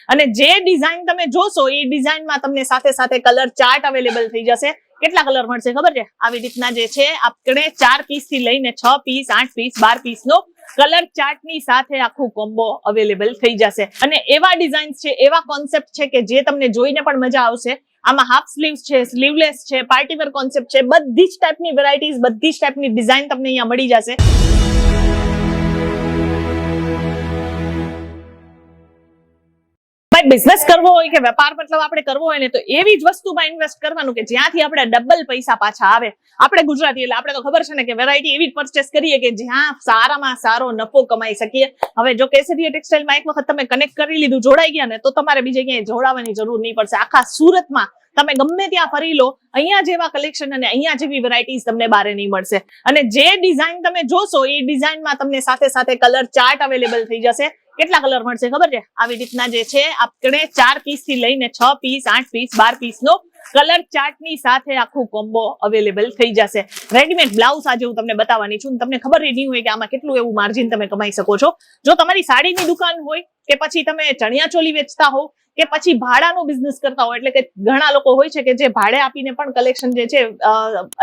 અને જે ડિઝાઇન તમે જોશો એ ડિઝાઇનમાં તમને સાથે સાથે કલર ચાર્ટ અવેલેબલ થઈ જશે. કેટલા કલર મળશે ખબર છે? આવી રીતના જે છે આપણે 4 પીસ થી લઈને 6 પીસ 8 પીસ 12 પીસ નો કલર ચાર્ટ ની સાથે આખું કોમ્બો અવેલેબલ થઈ જશે. અને એવા ડિઝાઇન્સ છે, એવા કોન્સેપ્ટ છે કે જે તમને જોઈને પણ મજા આવશે. આમાં હાફ સ્લીવ્સ છે, સ્લીવલેસ છે, પાર્ટીવેર કોન્સેપ્ટ છે, બધી જ ટાઈપની વેરાયટીઝ, બધી જ ટાઈપની ડિઝાઇન તમને અહીંયા મળી જશે. બિઝનેસ કરવો હોય કે વેપાર મતલબ આપણે કરવો હોય ને તો એવી જ વસ્તુમાં ઇન્વેસ્ટ કરવાનું કે જ્યાંથી આપણે ડબલ પૈસા પાછા આવે. આપણે ગુજરાતી એટલે આપણે તો ખબર છે ને કે વેરાયટી એવી જ પરચેસ કરીએ કે જ્યાં સારામાં સારો નફો કમાઈ શકીએ. હવે જો કેસરીયા ટેક્સટાઇલમાં એક વખત તમે કનેક્ટ કરી લીધું, જોડાઈ ગયા ને, તો તમારે બીજે ક્યાંય જોડાવાની જરૂર નહીં પડશે. આખા સુરતમાં તમે ગમે ત્યાં ફરી લો, અહીંયા જેવા કલેક્શન અને અહીંયા જેવી વેરાયટીઝ તમને બારે નહીં મળશે. અને જે ડિઝાઇન તમે જોશો એ ડિઝાઇનમાં તમને સાથે સાથે કલર ચાર્ટ અવેલેબલ થઈ જશે. કેટલા કલર મળશે ખબર છે? આવી રીતના જે છે આપણે 4 પીસ થી લઈને 6 પીસ 8 પીસ 12 પીસ નો કલર ચાર્ટ ની સાથે આખું કોમ્બો અવેલેબલ થઈ જશે. રેડીમેડ બ્લાઉઝ આજે હું તમને બતાવવાની છું. તમને ખબર નહીં હોય કે આમાં કેટલું એવું માર્જિન તમે કમાઈ શકો છો. જો તમારી સાડીની દુકાન હોય કે પછી તમે ચણિયા ચોલી વેચતા હો કે પછી ભાડાનો બિઝનેસ કરતા હોય, એટલે કે ઘણા લોકો હોય છે કે જે ભાડે આપીને પણ કલેક્શન જે છે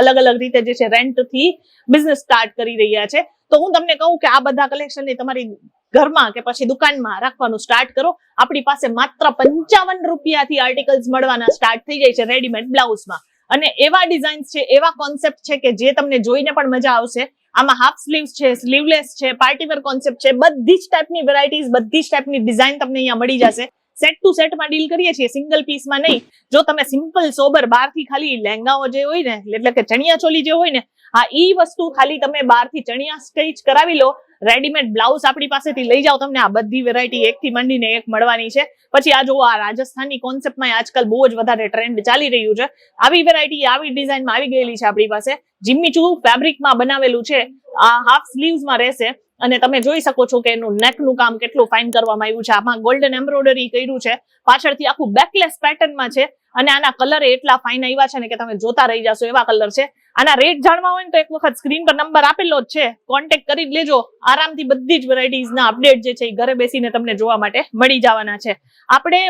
અલગ અલગ રીતે જે છે રેન્ટ થી બિઝનેસ સ્ટાર્ટ કરી રહ્યા છે, તો હું તમને કહું કે આ બધા કલેક્શન તમારી ઘરમાં કે પછી દુકાનમાં રાખવાનું સ્ટાર્ટ કરો. આપણી પાસે માત્ર 55 રૂપિયાથી આર્ટિકલ્સ મળવાના સ્ટાર્ટ થઈ જાય છે રેડીમેડ બ્લાઉઝમાં. અને એવા ડિઝાઇન્સ છે, એવા કોન્સેપ્ટ છે કે જે તમને જોઈને પણ મજા આવશે. આમાં હાફ સ્લીવ્સ છે, સ્લીવલેસ છે, પાર્ટીવેર કોન્સેપ્ટ છે, બધી જ ટાઈપની વેરાયટીઝ, બધી જ ટાઈપની ડિઝાઇન તમને અહીંયા મળી જશે. સેટ ટુ સેટમાં ડીલ કરીએ છીએ, સિંગલ પીસમાં નહીં. જો તમે સિમ્પલ સોબર બહારથી ખાલી લહેંગાઓ જે હોય ને, એટલે કે ચણિયા ચોલી જે હોય ને, હા ઈ વસ્તુ ખાલી તમે બહારથી ચણિયા સ્ટિચ કરાવી લો, રેડીમેડ બ્લાઉઝ આપણી પાસેથી લઈ જાઓ, તમને આ બધી વેરાયટી એકથી માંડીને એક મળવાની છે. પછી આ જો આ રાજસ્થાની કોન્સેપ્ટમાં આજકાલ બહુ જ વધારે ટ્રેન્ડ ચાલી રહ્યું છે. આવી વેરાયટી આવી ડિઝાઇનમાં આવી ગયેલી છે આપણી પાસે. જીમ્મીચુ ફેબ્રિકમાં બનાવેલું છે. આ હાફ સ્લીવ્સમાં રહેશે અને તમે જોઈ શકો છો કે એનું નેકનું કામ કેટલું ફાઇન કરવામાં આવ્યું છે. આમાં ગોલ્ડન એમ્બ્રોઇડરી કર્યું છે, પાછળથી આખું બેકલેસ પેટર્નમાં છે. અને આના કલર એટલા ફાઇન આવ્યા છે ને કે તમે જોતા રહી જશો એવા કલર છે. આના રેટ જાણવા હોય ને તો એક વખત સ્ક્રીન પર નંબર આપેલો જ છે, કોન્ટેક્ટ કરી લેજો. આરામથી બધી જ વેરાયટીઝના અપડેટ જે છે એ ઘરે બેસીને તમને જોવા માટે મળી જવાના છે.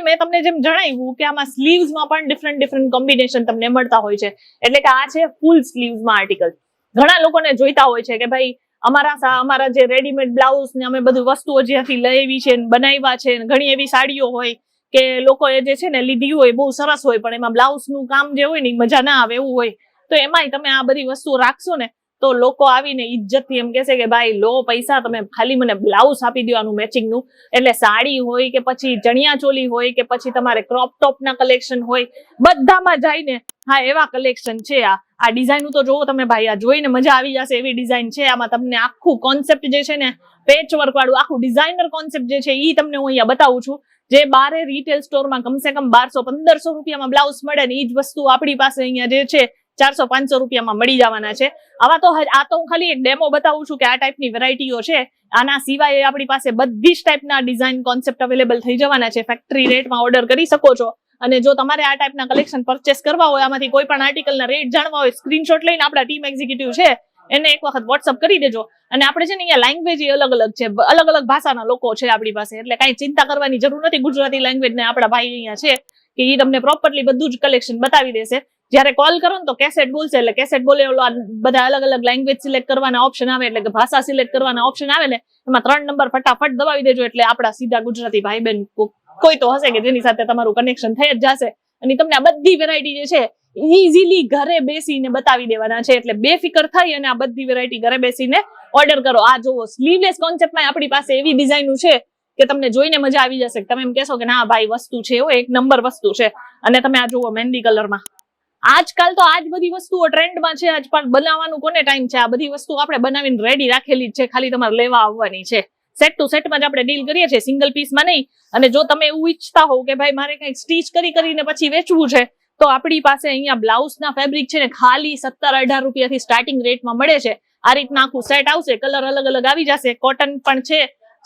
મેં તમને જેમ જણાવ્યું કે આમાં સ્લીવ્સમાં પણ ડિફરન્ટ કોમ્બિનેશન તમને મળતા હોય છે. એટલે કે આ છે ફૂલ સ્લીવ્સમાં આર્ટિકલ. ઘણા લોકોને જોઈતા હોય છે કે ભાઈ અમારા જે રેડીમેડ બ્લાઉઝ ને અમે બધી વસ્તુઓ જ્યાંથી લઈ છે, બનાવ્યા છે, ઘણી એવી સાડીઓ હોય કે લોકોએ જે છે ને લીધી હોય, બહુ સરસ હોય, પણ એમાં બ્લાઉઝનું કામ જે હોય ને મજા ના આવે એવું હોય, તો એમાંય તમે આ બધી વસ્તુઓ રાખશો ને તો લોકો આવીને ઇજ્જતથી એમ કહેશે કે ભાઈ લો પૈસા, તમે ખાલી મને બ્લાઉઝ આપી દેવાનું મેચિંગનું. એટલે સાડી હોય કે પછી ચણિયા ચોલી હોય કે પછી તમારે ક્રોપ ટોપના કલેક્શન હોય, બધામાં જઈને હા એવા કલેક્શન છે. આ ડિઝાઇન તો જોવો તમે ભાઈ, આ જોઈને મજા આવી જશે એવી ડિઝાઇન છે. આમાં તમને આખું કોન્સેપ્ટ જે છે ને પેચવર્ક વાળું આખું ડિઝાઇનર કોન્સેપ્ટ જે છે એ તમને હું અહીંયા બતાવું છું. જે બારે રિટેલ સ્ટોરમાં કમસે કમ 1200-1500 રૂપિયામાં બ્લાઉઝ મળે ને એ જ વસ્તુ આપણી પાસે અહીંયા જે છે 400-500 રૂપિયામાં મળી જવાના છે. આ તો હું ખાલી એક ડેમો બતાવું છું કે આ ટાઈપની વેરાયટીઓ છે. આના સિવાય આપણી પાસે બધી જ ટાઈપના ડિઝાઇન કોન્સેપ્ટ અવેલેબલ થઈ જવાના છે. ફેક્ટરી રેટમાં ઓર્ડર કરી શકો છો. અને જો તમારે આ ટાઈપના કલેક્શન પરચેસ કરવા હોય, આમાંથી કોઈ પણ આર્ટિકલના રેટ જાણવા હોય, સ્ક્રીનશોટ લઈને આપણા ટીમ એક્ઝિક્યુટિવ છે એને એક વખત વોટ્સઅપ કરી દેજો. અને આપણે છે ને અહીંયા લેંગ્વેજ અલગ અલગ છે, અલગ અલગ ભાષાના લોકો છે આપણી પાસે, એટલે કાંઈ ચિંતા કરવાની જરૂર નથી. ગુજરાતી લેંગ્વેજ ને આપણા ભાઈ અહીંયા છે કે એ તમને પ્રોપરલી બધું જ કલેક્શન બતાવી દેશે. જયારે કોલ કરો ને તો કેસેટ બોલશે, એટલે કેસેટ બોલે બધા અલગ અલગ લેંગ્વેજ સિલેક્ટ કરવાના ઓપ્શન આવે, એટલે કે ભાષા સિલેક્ટ કરવાના ઓપ્શન આવે ને એમાં 3 નંબર ફટાફટ દબાવી દેજો, એટલે આપણા સીધા ગુજરાતી ભાઈ બહેન કોઈ તો હશે કે જેની સાથે તમારું કનેક્શન થઈ જ જશે. અને તમને આ બધી વેરાયટી જે છે ઇઝીલી ઘરે બેસીને બતાવી દેવાના છે. એટલે બેફિકર થઈ અને આ બધી વેરાયટી ઘરે બેસીને ઓર્ડર કરો. આ જુઓ સ્લીવલેસ કોન્સેપ્ટમાં આપણી પાસે એવી ડિઝાઇનો છે કે તમને જોઈને મજા આવી જશે. તમે એમ કહેશો કે ના ભાઈ વસ્તુ છે, એક નંબર વસ્તુ છે. અને તમે આ જુઓ મહેંદી કલરમાં. આજકાલ તો આજ બધી વસ્તુઓ ટ્રેન્ડમાં છે. આજકાલ બનાવવાનું કોને ટાઈમ છે? આ બધી વસ્તુ આપણે બનાવીને રેડી રાખેલી જ છે, ખાલી તમારે લેવા આવવાની છે. સેટ ટુ સેટમાં જ આપણે ડીલ કરીએ છીએ, સિંગલ પીસમાં નહીં. અને જો તમે એવું ઈચ્છતા હોવ કે ભાઈ મારે કંઈક સ્ટીચ કરીને પછી વેચવું છે, તો આપણી પાસે અહીંયા બ્લાઉઝના ફેબ્રિક છે ને ખાલી 17-18 રૂપિયાથી સ્ટાર્ટિંગ રેટમાં મળે છે. આ રીતના આખું સેટ આવશે, કલર અલગ અલગ આવી જશે. કોટન પણ છે,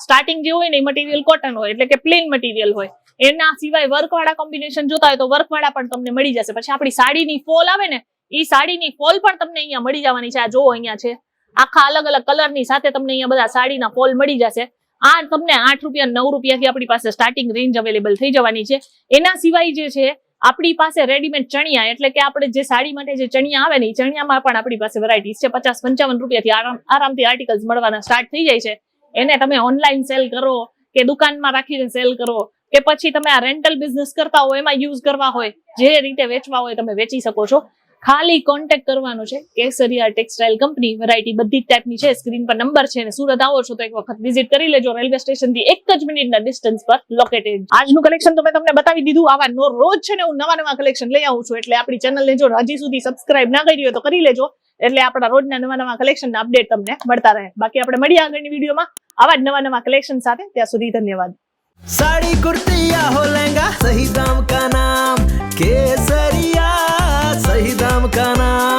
સ્ટાર્ટિંગ જે હોય ને એ મટીરિયલ કોટન હોય, એટલે કે પ્લેન મટીરિયલ હોય. એના સિવાય વર્કવાળા કોમ્બિનેશન જોતા હોય તો વર્કવાળા પણ તમને મળી જશે. પછી આપણી સાડીની ફોલ આવે ને, એ સાડીની ફોલ પણ તમને અહીંયા મળી જવાની છે. આ જો અહીંયા છે આખા અલગ અલગ કલરની સાથે તમને અહીંયા બધા સાડીના ફોલ મળી જશે. આ તમને 8 રૂપિયા 9 રૂપિયાથી આપણી પાસે સ્ટાર્ટિંગ રેન્જ અવેલેબલ થઈ જવાની છે. એના સિવાય જે છે આપણી પાસે રેડીમેડ ચણિયા, એટલે કે આપણે જે સાડી માટે જે ચણિયા આવે ને એ ચણિયામાં પણ આપણી પાસે વેરાયટીઝ છે. 50-55 રૂપિયાથી આરામથી આર્ટિકલ્સ મળવાના સ્ટાર્ટ થઈ જાય છે. એને તમે ઓનલાઈન સેલ કરો કે દુકાનમાં રાખીને સેલ કરો કે પછી તમે આ રેન્ટલ બિઝનેસ કરતા હોય એમાં યુઝ કરવા હોય, જે રીતે વેચવા હોય તમે વેચી શકો છો. ખાલી કોન્ટેક્ટ કરવાનો છે. કેસરિયા ટેક્સટાઇલ કંપની, વેરાયટી બધી જ ટાઈપની છે. સ્ક્રીન પર નંબર છે. અને સુરત આવો છો તો એક વખત વિઝિટ કરી લેજો. રેલવે સ્ટેશન થી 1 જ મિનિટના ડિસ્ટન્સ પર લોકેટેડ. આજનું કલેક્શન તો મેં તમને બતાવી દીધું. આવા રોજ છે ને હું નવા કલેક્શન લઈ આવું છું. એટલે આપણી ચેનલને જો હજી સુધી સબસ્ક્રાઇબ ના કરી હોય તો કરી લેજો. એટલે આપણા રોજના નવા કલેક્શનના અપડેટ તમને મળતા રહે. બાકી આપણે મળીએ આગળની વિડીયોમાં આવા જ નવા કલેક્શન સાથે. ત્યાં સુધી ધન્યવાદ. साड़ी कुर्ती या हो लहंगा, सही दाम का नाम केसरिया, सही दाम का नाम।